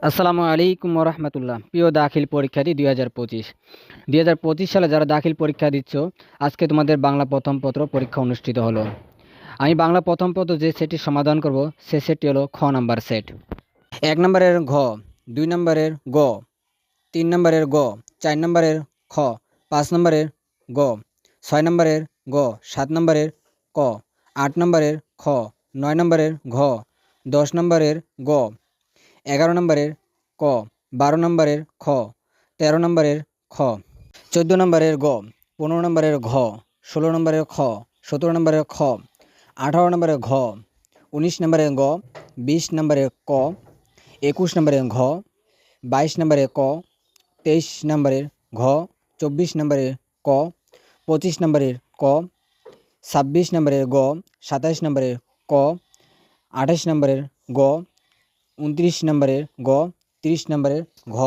আসসালামু আলাইকুম রহমতুল্লাহ। প্রিয় দাখিল পরীক্ষার্থী 2025 সালে যারা দাখিল পরীক্ষা দিচ্ছ, আজকে তোমাদের বাংলা প্রথম পত্র পরীক্ষা অনুষ্ঠিত হলো। আমি বাংলা প্রথম পত্র যে সেটটি সমাধান করব সে সেটটি হলো খ নাম্বার সেট। 1 নম্বরের ঘ, 2 নম্বরের গ, 3 নম্বরের গ, 4 নম্বরের খ, 5 নম্বরের গ, 6 নম্বরের গ, 7 নম্বরের ক, 8 নম্বরের খ, 9 নম্বরের ঘ, 10 নম্বরের গ, 11 নম্বরের ক, 12 নম্বরের খ, 13 নম্বরের খ, 14 নম্বরের গ, 15 নম্বরের ঘ, 16 নম্বরের খ, 17 নম্বরের খ, 18 নম্বরের ঘ, 19 নম্বরের গ, 20 নম্বরের ক, 21 নম্বরের ঘ, 22 নম্বরের ক, 23 নম্বরের ঘ, 24 নম্বরের ক, 25 নম্বরের ক, 26 নম্বরের গ, 27 নম্বরের ক, 28 নম্বরের গ, 29 নম্বরের গ, 30 নম্বরের ঘ।